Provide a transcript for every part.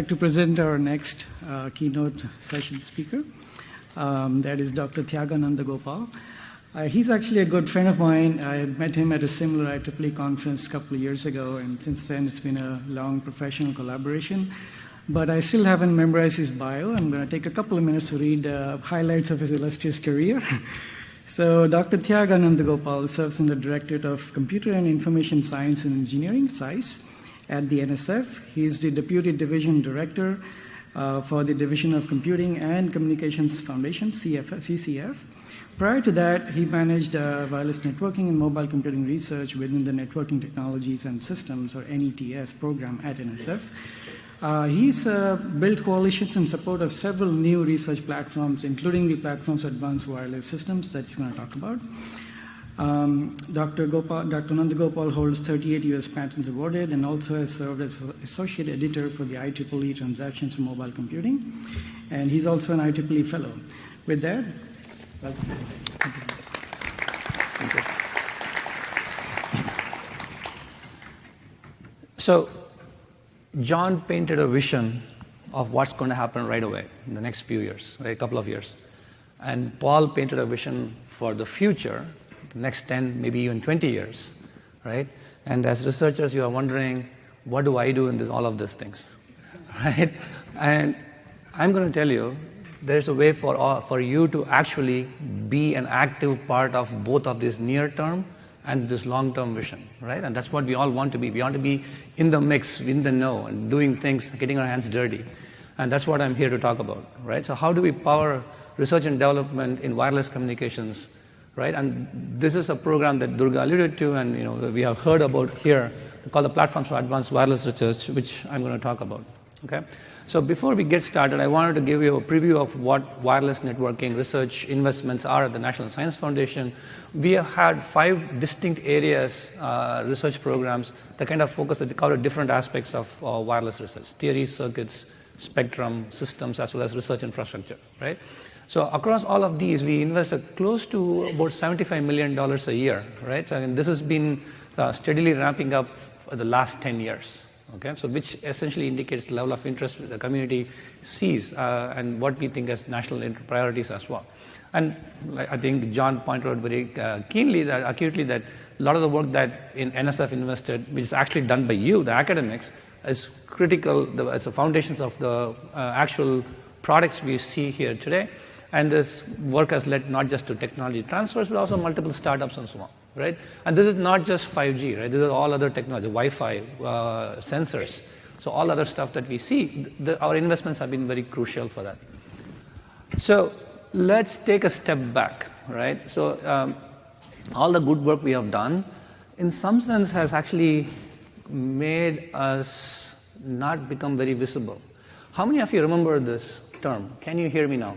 like to present our next keynote session speaker. That is Dr. Thyagananda Gopal. He's actually a good friend of mine. I met him at a similar IEEE conference a couple of years ago, and since then it's been a long professional collaboration. But I still haven't memorized his bio. I'm going to take a couple of minutes to read highlights of his illustrious career. So Dr. Thyagananda Gopal serves in the Directorate of Computer and Information Science and Engineering, SAIS, at the NSF. He is the Deputy Division Director for the Division of Computing and Communications Foundation, CCF. Prior to that, he managed wireless networking and mobile computing research within the Networking Technologies and Systems, or NETS, program at NSF. He's built coalitions in support of several new research platforms, including the platforms for advanced wireless systems that he's going to talk about. Dr. Nanda Gopal holds 38 US patents awarded and also has served as Associate Editor for the IEEE Transactions for Mobile Computing. And he's also an IEEE Fellow. With that, welcome. Thank you. So, John painted a vision of what's going to happen right away in the next few years, right, a couple of years. And Paul painted a vision for the future, the next 10, maybe even 20 years, right? And as researchers, you are wondering, what do I do in all of these things, right? And I'm going to tell you, there's a way for you to actually be an active part of both of this near-term and this long-term vision, right? And that's what we all want to be. We want to be in the mix, in the know, and doing things, getting our hands dirty. And that's what I'm here to talk about, right? So how do we power research and development in wireless communications, right? And this is a program that Durga alluded to, and we have heard about here, called the Platforms for Advanced Wireless Research, which I'm going to talk about, okay? So before we get started, I wanted to give you a preview of what wireless networking research investments are at the National Science Foundation. We have had 5 distinct areas, research programs, that kind of focus, that cover different aspects of wireless research: theory, circuits, spectrum, systems, as well as research infrastructure, right? So across all of these, we invest close to about $75 million a year, right? So this has been steadily ramping up for the last 10 years, okay? So which essentially indicates the level of interest the community sees and what we think as national priorities as well. And I think John pointed out very acutely that a lot of the work that in NSF invested, which is actually done by you, the academics, is critical. It's the foundations of the actual products we see here today. And this work has led not just to technology transfers, but also multiple startups and so on, right? And this is not just 5G, right? This is all other technology, Wi-Fi, sensors. So all other stuff that we see, our investments have been very crucial for that. So let's take a step back, right? So all the good work we have done, in some sense, has actually made us not become very visible. How many of you remember this term? Can you hear me now?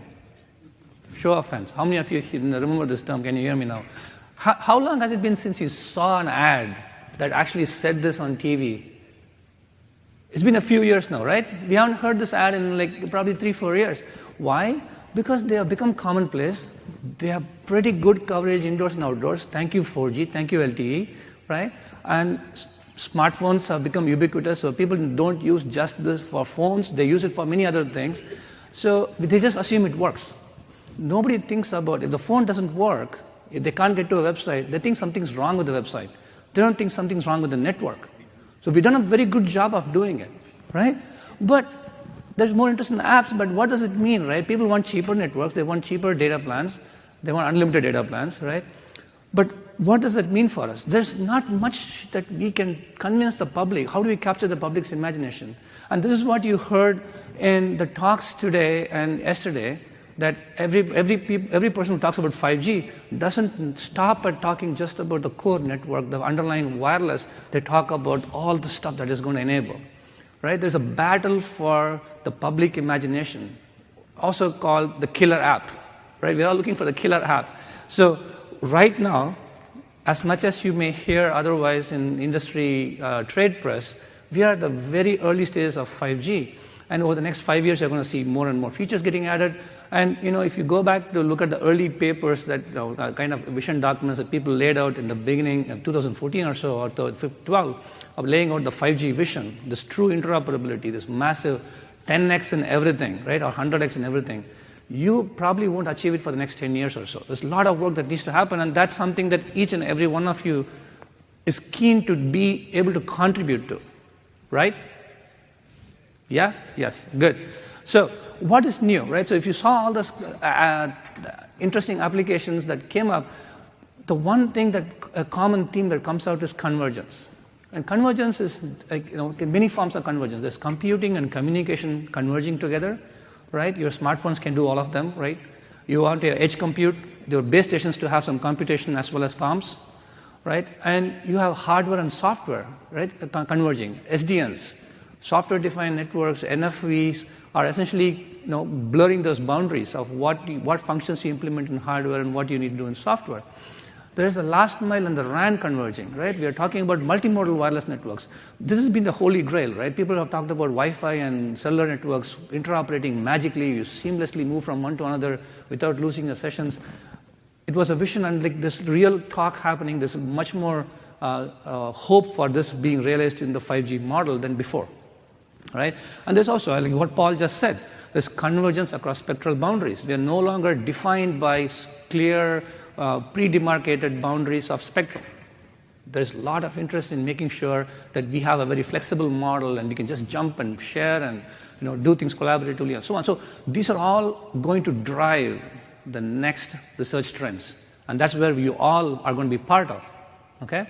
Show of hands. How many of you remember this term? Can you hear me now? How long has it been since you saw an ad that actually said this on TV? It's been a few years now, right? We haven't heard this ad in probably 3-4 years. Why? Because they have become commonplace. They have pretty good coverage indoors and outdoors. Thank you 4G, thank you LTE, right? And smartphones have become ubiquitous, so people don't use just this for phones. They use it for many other things. So they just assume it works. Nobody thinks about, if the phone doesn't work, if they can't get to a website, they think something's wrong with the website. They don't think something's wrong with the network. So we've done a very good job of doing it, right? But there's more interest in the apps, but what does it mean, right? People want cheaper networks, they want cheaper data plans, they want unlimited data plans, right? But what does that mean for us? There's not much that we can convince the public. How do we capture the public's imagination? And this is what you heard in the talks today and yesterday, that every person who talks about 5G doesn't stop at talking just about the core network, the underlying wireless. They talk about all the stuff that is going to enable, right? There's a battle for the public imagination, also called the killer app, right? We're all looking for the killer app. So right now, as much as you may hear otherwise in industry trade press, we are at the very early stages of 5G. And over the next 5 years, you're going to see more and more features getting added. And if you go back to look at the early papers that kind of vision documents that people laid out in the beginning of 2014 or so, or 2012, of laying out the 5G vision, this true interoperability, this massive 10x in everything, right, or 100x in everything, you probably won't achieve it for the next 10 years or so. There's a lot of work that needs to happen, and that's something that each and every one of you is keen to be able to contribute to, right? Yeah? Yes, good. So what is new, right? So if you saw all those interesting applications that came up, the one thing that a common theme that comes out is convergence. And convergence is like, many forms of convergence. There's computing and communication converging together, right? Your smartphones can do all of them, right? You want your edge compute, your base stations to have some computation as well as comms, right? And you have hardware and software, right, converging. SDNs, software-defined networks, NFVs are essentially blurring those boundaries of what functions you implement in hardware and what you need to do in software. There is the last mile and the RAN converging, right? We are talking about multimodal wireless networks. This has been the holy grail, right? People have talked about Wi-Fi and cellular networks interoperating magically. You seamlessly move from one to another without losing your sessions. It was a vision, and like this real talk happening, there's much more hope for this being realized in the 5G model than before, right? And there's also, like what Paul just said, there's convergence across spectral boundaries. We are no longer defined by clear, pre-demarcated boundaries of spectrum. There's a lot of interest in making sure that we have a very flexible model and we can just jump and share and do things collaboratively and so on. So these are all going to drive the next research trends. And that's where you all are going to be part of, okay?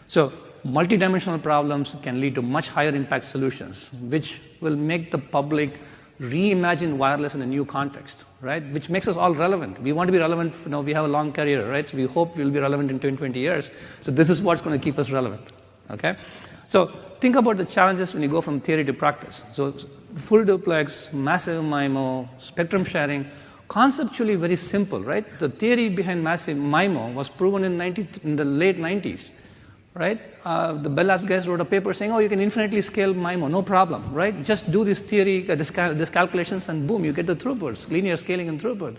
So multidimensional problems can lead to much higher impact solutions, which will make the public reimagine wireless in a new context, right? Which makes us all relevant. We want to be relevant, we have a long career, right? So we hope we'll be relevant in 10, 20 years. So this is what's going to keep us relevant, okay? So think about the challenges when you go from theory to practice. So full duplex, massive MIMO, spectrum sharing, conceptually very simple, right? The theory behind massive MIMO was proven in the late 90s. Right? The Bell Labs guys wrote a paper saying, you can infinitely scale MIMO, no problem, right? Just do this theory, this calculations, and boom, you get the throughputs, linear scaling and throughput.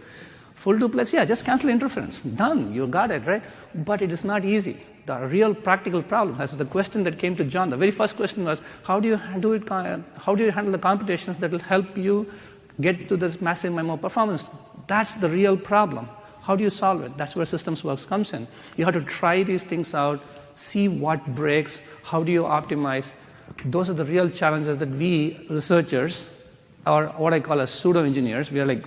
Full duplex, just cancel interference. Done, you got it, right? But it is not easy. The real practical problem, as the question that came to John, the very first question was, how do you handle the computations that will help you get to this massive MIMO performance? That's the real problem. How do you solve it? That's where systems works comes in. You have to try these things out, see what breaks, how do you optimize. Those are the real challenges that we researchers, or what I call as pseudo-engineers, we are like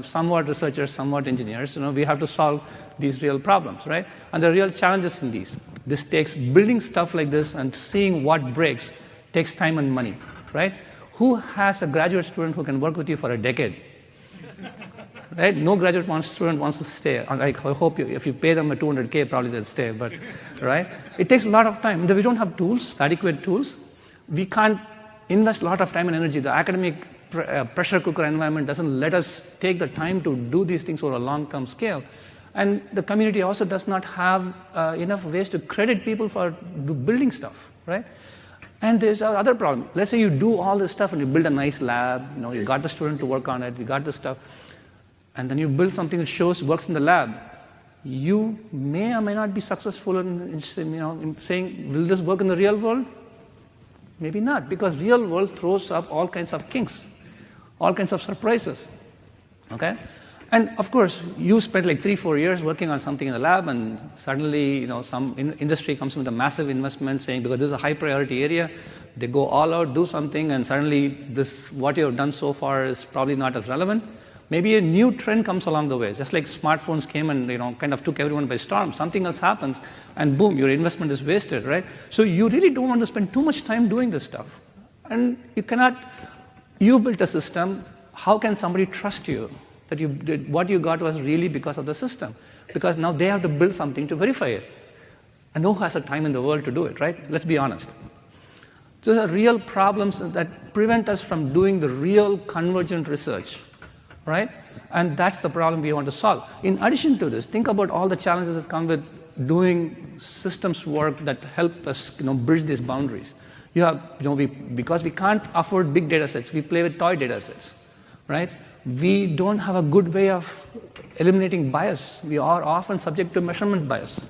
somewhat researchers, somewhat engineers, we have to solve these real problems, right? And the real challenges in these. This takes building stuff like this and seeing what breaks takes time and money, right? Who has a graduate student who can work with you for a decade? Right? No graduate student wants to stay. I hope if you pay them a $200K, probably they'll stay. But right? It takes a lot of time. We don't have tools, adequate tools. We can't invest a lot of time and energy. The academic pressure cooker environment doesn't let us take the time to do these things over a long-term scale. And the community also does not have enough ways to credit people for building stuff, right? And there's another problem. Let's say you do all this stuff and you build a nice lab. You got the student to work on it. You got the stuff. And then you build something that works in the lab. You may or may not be successful in saying, will this work in the real world? Maybe not, because real world throws up all kinds of kinks, all kinds of surprises, okay? And of course, you spent like 3-4 years working on something in the lab, and suddenly, some industry comes with a massive investment saying, because this is a high priority area, they go all out, do something, and suddenly what you have done so far is probably not as relevant. Maybe a new trend comes along the way, just like smartphones came and kind of took everyone by storm. Something else happens, and boom, your investment is wasted, right? So you really don't want to spend too much time doing this stuff. And you built a system, how can somebody trust you that what you got was really because of the system? Because now they have to build something to verify it. And who has the time in the world to do it, right? Let's be honest. So there are real problems that prevent us from doing the real convergent research. Right? And that's the problem we want to solve. In addition to this, think about all the challenges that come with doing systems work that help us bridge these boundaries. You have, because we can't afford big data sets, we play with toy data sets, right? We don't have a good way of eliminating bias. We are often subject to measurement bias.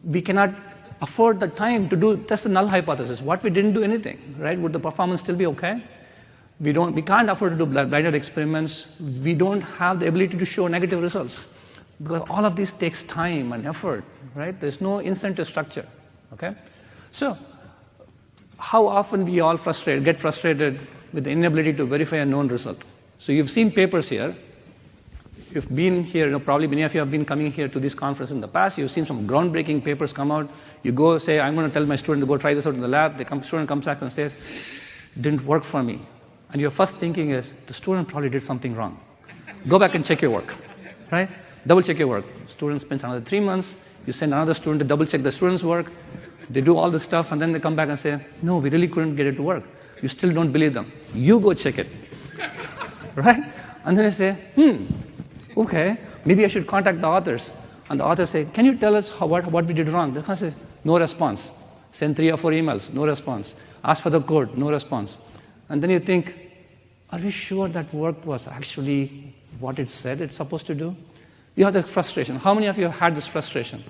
We cannot afford the time to test the null hypothesis. What we didn't do anything, right? Would the performance still be okay? We can't afford to do blinded experiments. We don't have the ability to show negative results because all of this takes time and effort, right? There's no incentive structure, okay? So how often we all get frustrated with the inability to verify a known result. So you've seen papers here. You've been here, probably many of you have been coming here to this conference in the past. You've seen some groundbreaking papers come out. You go say, I'm going to tell my student to go try this out in the lab. The student comes back and says, didn't work for me. And your first thinking is, the student probably did something wrong. Go back and check your work, right? Double check your work. Student spends another 3 months. You send another student to double check the student's work. They do all this stuff, and then they come back and say, no, we really couldn't get it to work. You still don't believe them. You go check it, right? And then they say, okay, maybe I should contact the authors. And the authors say, can you tell us what we did wrong? They say, no response. Send 3 or 4 emails, no response. Ask for the code, no response. And then you think, are we sure that work was actually what it said it's supposed to do? You have that frustration. How many of you have had this frustration?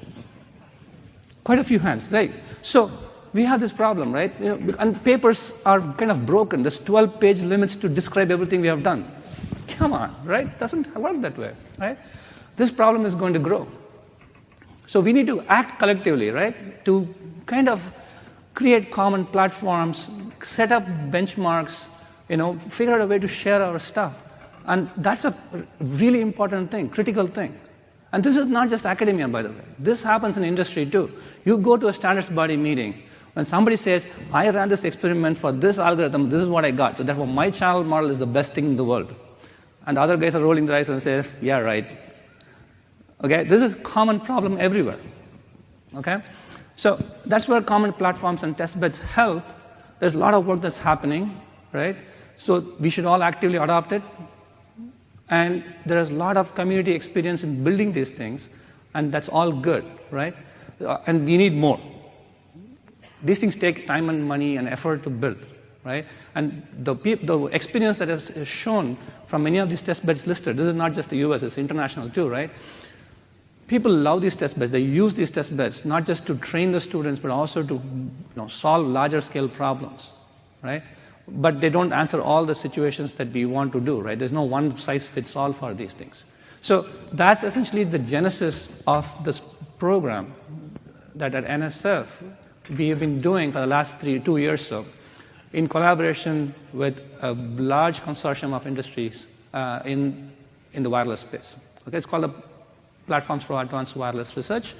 Quite a few hands, right? So we have this problem, right? And papers are kind of broken. There's 12-page limits to describe everything we have done. Come on, right? It doesn't work that way, right? This problem is going to grow. So we need to act collectively, right? To kind of create common platforms, set up benchmarks, figure out a way to share our stuff. And that's a really important thing, critical thing. And this is not just academia, by the way. This happens in industry too. You go to a standards body meeting, when somebody says, I ran this experiment for this algorithm, this is what I got. So therefore, my channel model is the best thing in the world. And the other guys are rolling their eyes and say, yeah, right. Okay, this is a common problem everywhere. Okay? So that's where common platforms and testbeds help. There's a lot of work that's happening, right? So we should all actively adopt it. And there is a lot of community experience in building these things, and that's all good, right? And we need more. These things take time and money and effort to build, right? And the experience that is shown from many of these test beds listed, this is not just the US, it's international too, right? People love these test beds. They use these test beds not just to train the students, but also to solve larger scale problems, right? But they don't answer all the situations that we want to do, right? There's no one size fits all for these things. So that's essentially the genesis of this program that at NSF we have been doing for the last 2 years or so, in collaboration with a large consortium of industries in the wireless space. Okay, it's called the Platforms for Advanced Wireless Research.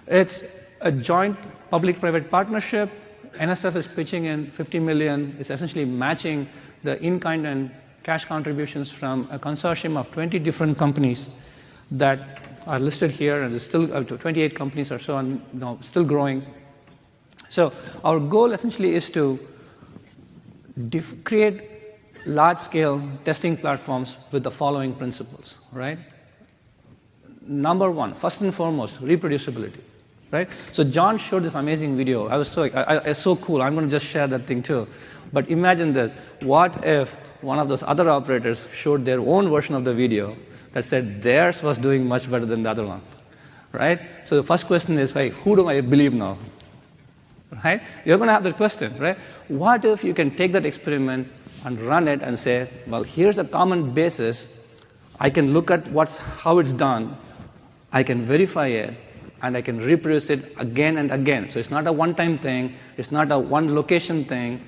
It's a joint public-private partnership. NSF is pitching in $50 million. It's essentially matching the in-kind and cash contributions from a consortium of 20 different companies that are listed here, and there's still 28 companies or so, and still growing. So our goal essentially is to create large-scale testing platforms with the following principles, right? Number one, first and foremost, reproducibility, right? So John showed this amazing video. It's so cool. I'm going to just share that thing too. But imagine this. What if one of those other operators showed their own version of the video that said theirs was doing much better than the other one, right? So the first question is, hey, who do I believe now? Right? You're going to have that question, right? What if you can take that experiment and run it and say, well, here's a common basis. I can look at how it's done. I can verify it, and I can reproduce it again and again. So it's not a one-time thing. It's not a one-location thing.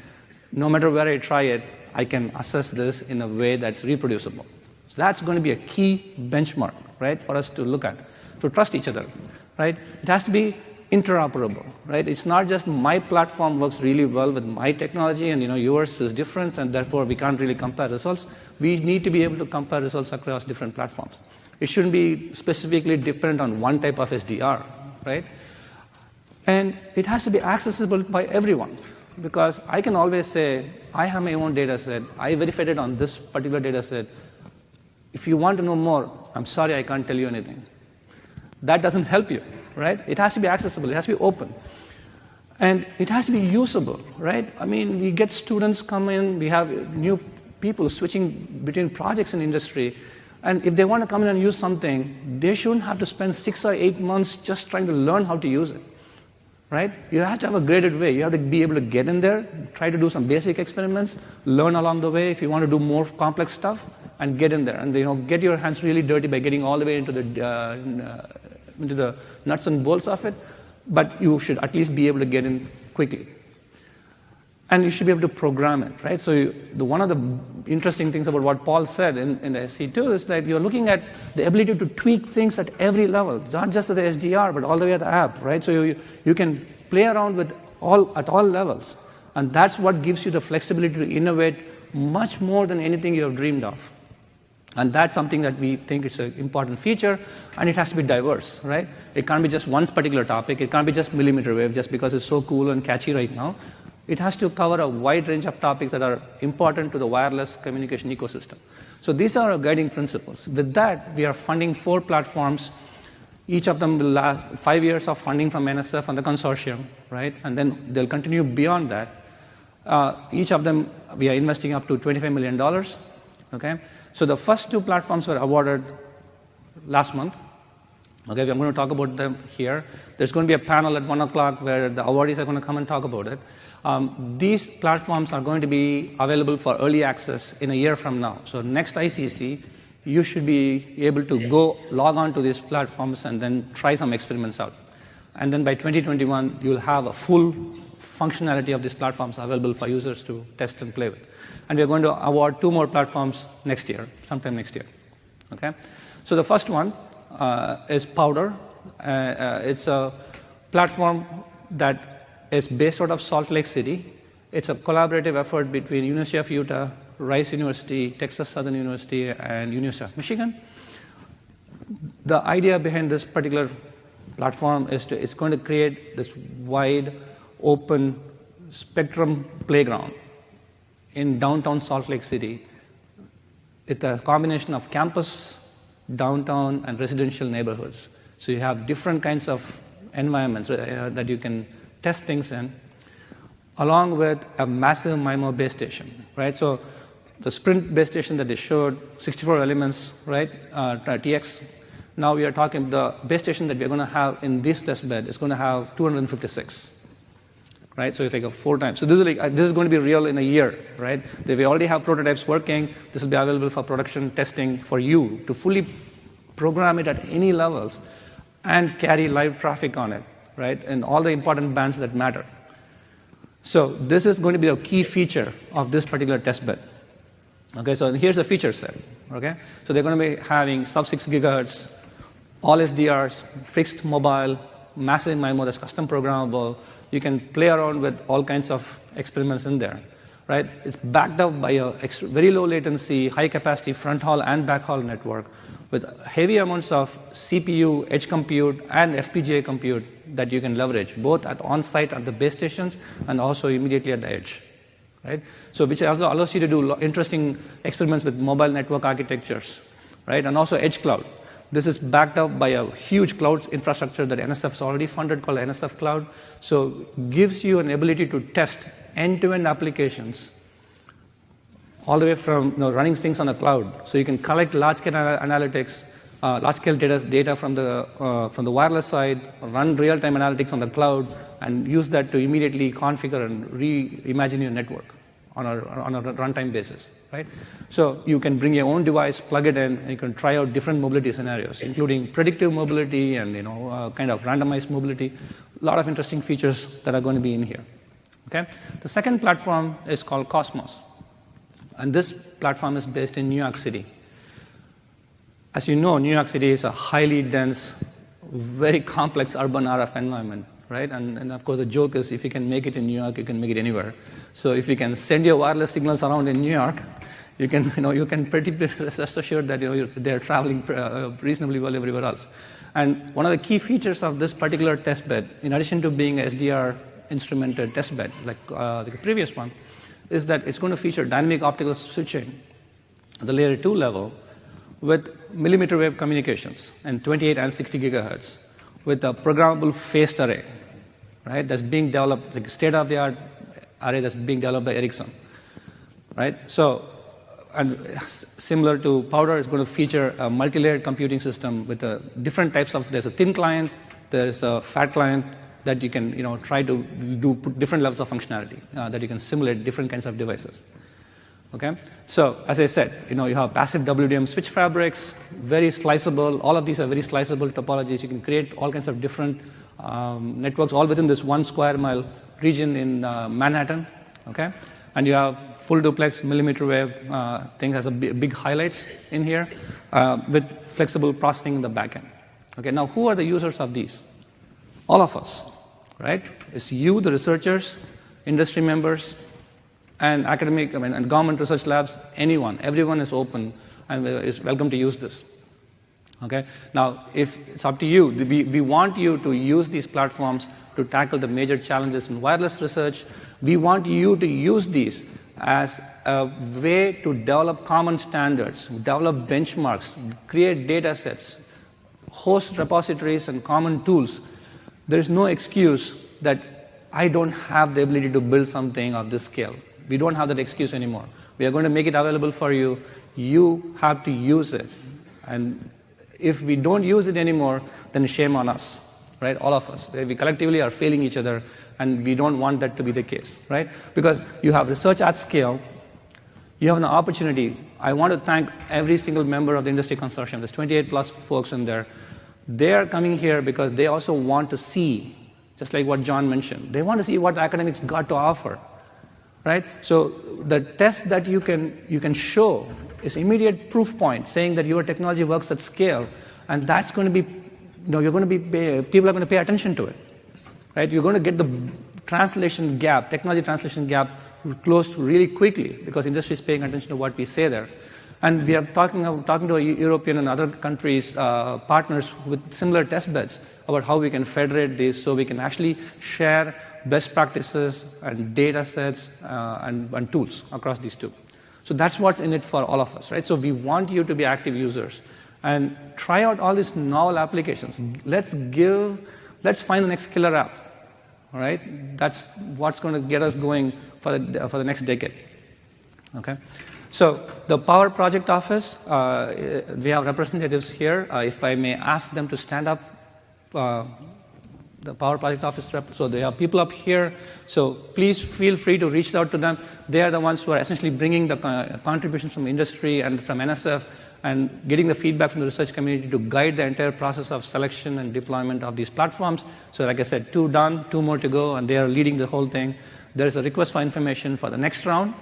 No matter where I try it, I can assess this in a way that's reproducible. So that's going to be a key benchmark, right, for us to look at, to trust each other, right? It has to be interoperable, right? It's not just my platform works really well with my technology and yours is different, and therefore we can't really compare results. We need to be able to compare results across different platforms. It shouldn't be specifically dependent on one type of SDR, right? And it has to be accessible by everyone, because I can always say, I have my own data set. I verified it on this particular data set. If you want to know more, I'm sorry, I can't tell you anything. That doesn't help you, right? It has to be accessible. It has to be open. And it has to be usable, right? I mean, we get students come in. We have new people switching between projects in industry. And if they want to come in and use something, they shouldn't have to spend 6 or 8 months just trying to learn how to use it, right? You have to have a graded way. You have to be able to get in there, try to do some basic experiments, learn along the way if you want to do more complex stuff, and get in there. And get your hands really dirty by getting all the way into the nuts and bolts of it, but you should at least be able to get in quickly. And you should be able to program it, right? So one of the interesting things about what Paul said in the SC2 is that you're looking at the ability to tweak things at every level, not just at the SDR, but all the way at the app, right? So you can play around with at all levels. And that's what gives you the flexibility to innovate much more than anything you have dreamed of. And that's something that we think is an important feature, and it has to be diverse, right? It can't be just one particular topic. It can't be just millimeter wave just because it's so cool and catchy right now. It has to cover a wide range of topics that are important to the wireless communication ecosystem. So these are our guiding principles. With that, we are funding 4 platforms. Each of them will last 5 years of funding from NSF and the consortium, right? And then they'll continue beyond that. Each of them, we are investing up to $25 million, okay? So the first 2 platforms were awarded last month. Okay, I'm going to talk about them here. There's going to be a panel at 1 o'clock where the awardees are going to come and talk about it. These platforms are going to be available for early access in a year from now. So next ICC, you should be able to go log on to these platforms and then try some experiments out. And then by 2021, you'll have a full functionality of these platforms available for users to test and play with. And we're going to award 2 more platforms next year, sometime next year. Okay? So the first one is Powder. It's a platform that is based out of Salt Lake City. It's a collaborative effort between University of Utah, Rice University, Texas Southern University, and University of Michigan. The idea behind this particular platform is it's going to create this wide, open spectrum playground in downtown Salt Lake City. It's a combination of campus, downtown, and residential neighborhoods. So you have different kinds of environments that you can test things in, along with a massive MIMO base station, right? So the Sprint base station that they showed, 64 elements, right, TX. Now we are talking the base station that we're going to have in this test bed is going to have 256, right? So it's like 4 times. So this is going to be real in a year, right? We already have prototypes working. This will be available for production testing for you to fully program it at any levels and carry live traffic on it, right? And all the important bands that matter. So this is going to be a key feature of this particular test bed. Okay, so here's a feature set. Okay, so they're going to be having sub-6 gigahertz, all SDRs, fixed mobile, massive MIMO that's custom programmable. You can play around with all kinds of experiments in there, right? It's backed up by a very low latency, high capacity front haul and back haul network with heavy amounts of CPU, edge compute, and FPGA compute that you can leverage, both on-site at the base stations and also immediately at the edge, right? So which also allows you to do interesting experiments with mobile network architectures, right? And also edge cloud. This is backed up by a huge cloud infrastructure that NSF has already funded called NSF Cloud. So gives you an ability to test end-to-end applications all the way from running things on the cloud. So you can collect large-scale analytics, large-scale data from the wireless side, run real-time analytics on the cloud, and use that to immediately configure and reimagine your network on a runtime basis, right? So you can bring your own device, plug it in, and you can try out different mobility scenarios, including predictive mobility and kind of randomized mobility. A lot of interesting features that are going to be in here. Okay? The second platform is called Cosmos. And this platform is based in New York City. As you know, New York City is a highly dense, very complex urban RF environment, right? And of course, the joke is if you can make it in New York, you can make it anywhere. So if you can send your wireless signals around in New York, you can pretty rest assured that they're traveling reasonably well everywhere else. And one of the key features of this particular test bed, in addition to being an SDR instrumented test bed like the previous one, is that it's going to feature dynamic optical switching at the layer 2 level with millimeter wave communications and 28 and 60 gigahertz with a programmable phased array, right? That's being developed, like state-of-the-art array that's being developed by Ericsson, right? So, and similar to Powder, it's going to feature a multi-layered computing system with different types of, there's a thin client, there's a fat client, that you can try to do different levels of functionality, that you can simulate different kinds of devices. Okay? So as I said, you have passive WDM switch fabrics, very sliceable. All of these are very sliceable topologies. You can create all kinds of different networks all within this 1 square mile region in Manhattan. Okay? And you have full duplex millimeter wave thing has a big highlights in here with flexible processing in the back end. Okay, now who are the users of these? All of us, right? It's you, the researchers, industry members, and academic, and government research labs, anyone. Everyone is open and is welcome to use this. Okay? Now, if it's up to you, we want you to use these platforms to tackle the major challenges in wireless research. We want you to use these as a way to develop common standards, develop benchmarks, create data sets, host repositories and common tools. There is no excuse that I don't have the ability to build something of this scale. We don't have that excuse anymore. We are going to make it available for you. You have to use it. And if we don't use it anymore, then shame on us, right? All of us. We collectively are failing each other, and we don't want that to be the case, right? Because you have research at scale. You have an opportunity. I want to thank every single member of the industry consortium. There's 28 plus folks in there. They are coming here because they also want to see, just like what John mentioned, they want to see what the academics got to offer, right? So the test that you can show is immediate proof point saying that your technology works at scale, and that's going to be, you're going to be, people are going to pay attention to it, right? You're going to get the translation gap, technology translation gap closed really quickly because industry is paying attention to what we say there. And we are talking to European and other countries, partners with similar test beds about how we can federate this so we can actually share best practices and data sets and tools across these two. So that's what's in it for all of us, right? So we want you to be active users and try out all these novel applications. Let's find the next killer app, all right? That's what's going to get us going for the next decade, okay? So the Power Project Office, we have representatives here. If I may ask them to stand up, the Power Project Office rep. So they have people up here. So please feel free to reach out to them. They are the ones who are essentially bringing the contributions from industry and from NSF and getting the feedback from the research community to guide the entire process of selection and deployment of these platforms. So like I said, 2 done, 2 more to go, and they are leading the whole thing. There is a request for information for the next round.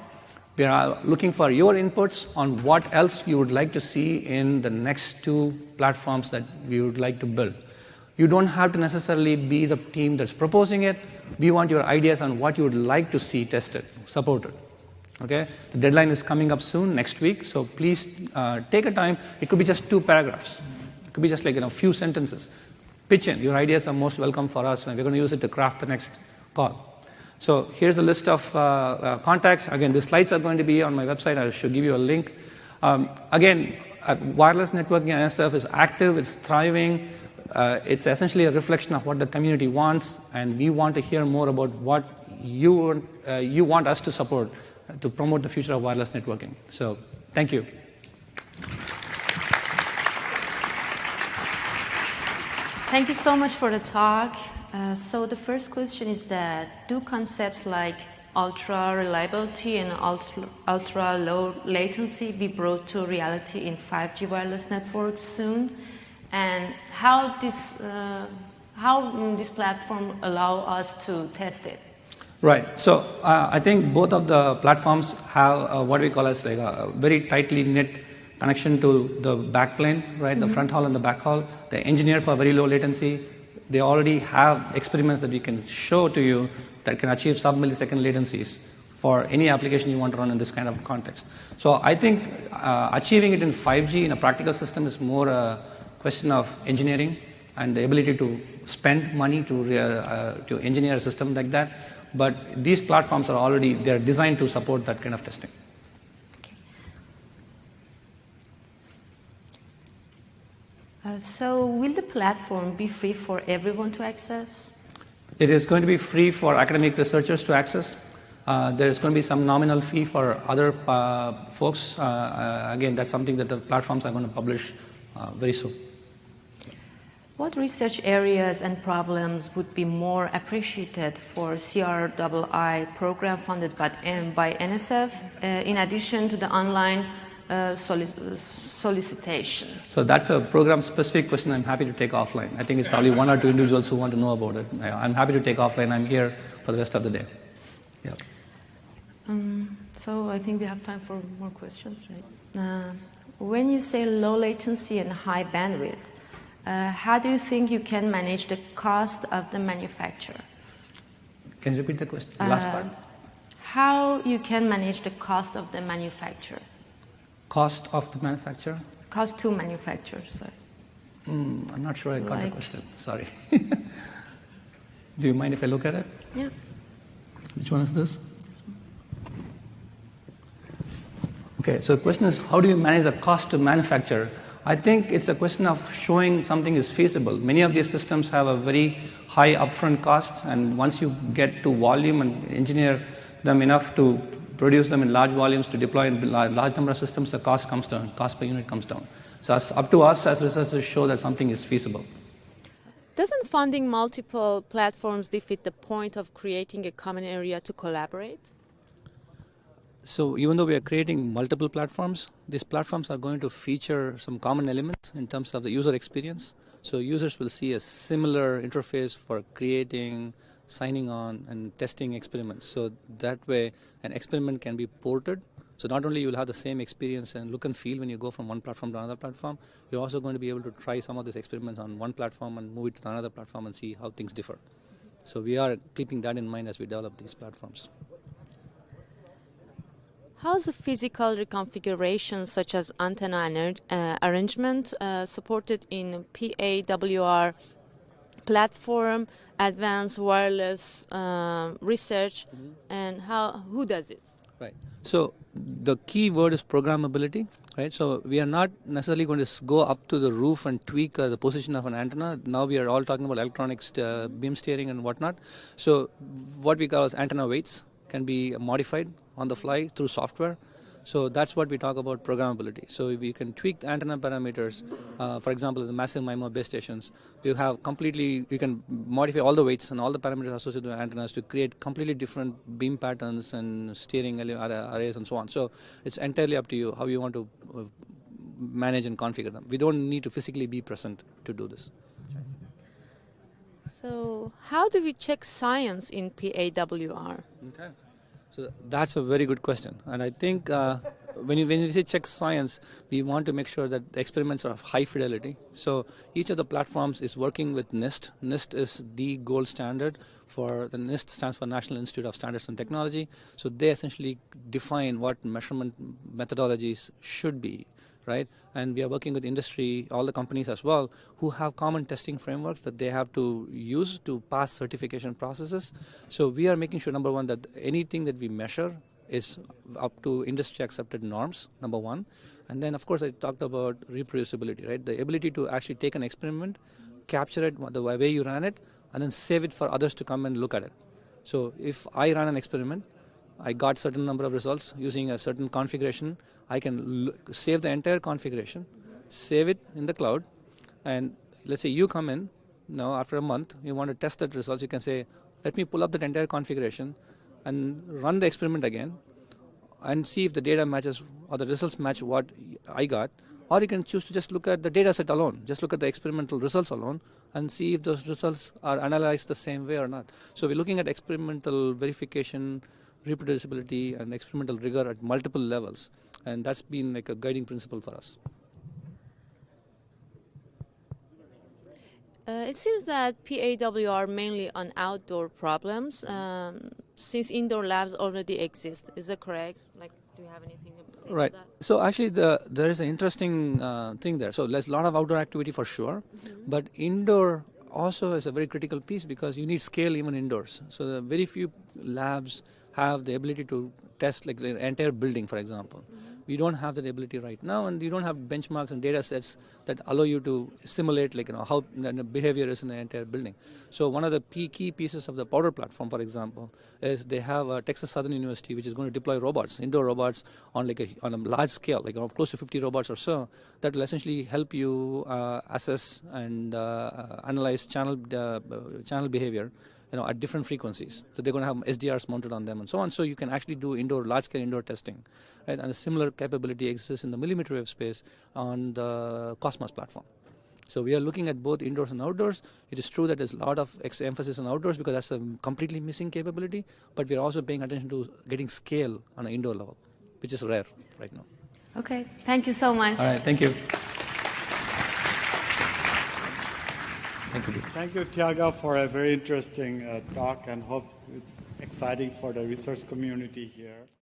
We are looking for your inputs on what else you would like to see in the next 2 platforms that we would like to build. You don't have to necessarily be the team that's proposing it. We want your ideas on what you would like to see tested, supported. Okay? The deadline is coming up soon, next week, so please take a time. It could be just 2 paragraphs. It could be just like a few sentences. Pitch in. Your ideas are most welcome for us, and we're going to use it to craft the next call. So here's a list of contacts. Again, the slides are going to be on my website. I should give you a link. Again, wireless networking at NSF is active. It's thriving. It's essentially a reflection of what the community wants, and we want to hear more about what you want us to support to promote the future of wireless networking. So thank you. Thank you so much for the talk. So the first question is that, do concepts like ultra reliability and ultra low latency be brought to reality in 5G wireless networks soon? And how this platform allow us to test it? Right. So I think both of the platforms have what we call as like a very tightly knit connection to the backplane, right? The front haul and the back haul. They're engineered for very low latency. They already have experiments that we can show to you that can achieve sub-millisecond latencies for any application you want to run in this kind of context. So I think achieving it in 5G in a practical system is more a question of engineering and the ability to spend money to engineer a system like that. But these platforms are already, they're designed to support that kind of testing. So will the platform be free for everyone to access? It is going to be free for academic researchers to access. There is going to be some nominal fee for other folks. Again, that's something that the platforms are going to publish very soon. What research areas and problems would be more appreciated for CRII program funded by NSF, in addition to the online solicitation? So that's a program-specific question I'm happy to take offline. I think it's probably one or two individuals who want to know about it. I'm happy to take offline. I'm here for the rest of the day. Yeah. So I think we have time for more questions, right? When you say low latency and high bandwidth, how do you think you can manage the cost of the manufacture? Can you repeat the question? The last part? How you can manage the cost of the manufacture? Cost of the manufacturer? Cost to manufacture, sorry. I'm not sure I got the Like- question. Sorry. Do you mind if I look at it? Yeah. Which one is this? Okay, so the question is, how do you manage the cost to manufacture? I think it's a question of showing something is feasible. Many of these systems have a very high upfront cost, and once you get to volume and engineer them enough to produce them in large volumes to deploy in large number of systems, the cost comes down, cost per unit comes down. So it's up to us as researchers to show that something is feasible. Doesn't funding multiple platforms defeat the point of creating a common area to collaborate? So even though we are creating multiple platforms, these platforms are going to feature some common elements in terms of the user experience. So users will see a similar interface for creating, signing on, and testing experiments. So that way an experiment can be ported. So not only you'll have the same experience and look and feel when you go from one platform to another platform, you're also going to be able to try some of these experiments on one platform and move it to another platform and see how things differ. So we are keeping that in mind as we develop these platforms. How's the physical reconfiguration, such as antenna arrangement, supported in PAWR platform, advanced wireless research, and who does it? Right. So the key word is programmability, right? So we are not necessarily going to go up to the roof and tweak the position of an antenna. Now we are all talking about electronics, beam steering and whatnot. So what we call as antenna weights can be modified on the fly through software. So that's what we talk about programmability. So if you can tweak the antenna parameters, for example, the massive MIMO base stations, you can modify all the weights and all the parameters associated with antennas to create completely different beam patterns and steering arrays and so on. So it's entirely up to you how you want to manage and configure them. We don't need to physically be present to do this. So how do we check science in PAWR? Okay. So that's a very good question. And I think when you say check science, we want to make sure that the experiments are of high fidelity. So each of the platforms is working with NIST. NIST is the gold standard for, the NIST stands for National Institute of Standards and Technology. So they essentially define what measurement methodologies should be, right? And we are working with industry, all the companies as well, who have common testing frameworks that they have to use to pass certification processes. So we are making sure, number one, that anything that we measure is up to industry accepted norms, number one. And then, of course, I talked about reproducibility, right? The ability to actually take an experiment, capture it the way you ran it, and then save it for others to come and look at it. So if I ran an experiment, I got certain number of results using a certain configuration, I can save the entire configuration, save it in the cloud, and let's say you come in, now after a month, you want to test that results, you can say, let me pull up that entire configuration and run the experiment again and see if the data matches or the results match what I got. Or you can choose to just look at the data set alone, just look at the experimental results alone and see if those results are analyzed the same way or not. So we're looking at experimental verification, reproducibility and experimental rigor at multiple levels, and that's been like a guiding principle for us. It seems that PAWR mainly on outdoor problems, since indoor labs already exist. Is that correct? Like, do you have anything about Right. that? So actually, there is an interesting thing there. So there's a lot of outdoor activity for sure, but indoor also is a very critical piece because you need scale even indoors. So the very few labs have the ability to test like the entire building, for example. We don't have that ability right now, and you don't have benchmarks and data sets that allow you to simulate how the behavior is in the entire building. So one of the key pieces of the Powder platform, for example, is they have Texas Southern University, which is going to deploy robots, indoor robots on on a large scale, close to 50 robots or so, that will essentially help you assess and analyze channel behavior at different frequencies. So they're going to have SDRs mounted on them and so on. So you can actually do large-scale indoor testing. Right? And a similar capability exists in the millimeter wave space on the Cosmos platform. So we are looking at both indoors and outdoors. It is true that there's a lot of emphasis on outdoors because that's a completely missing capability, but we're also paying attention to getting scale on an indoor level, which is rare right now. Okay, thank you so much. All right, thank you. Thank you. Thank you, Tiaga, for a very interesting talk, and hope it's exciting for the research community here.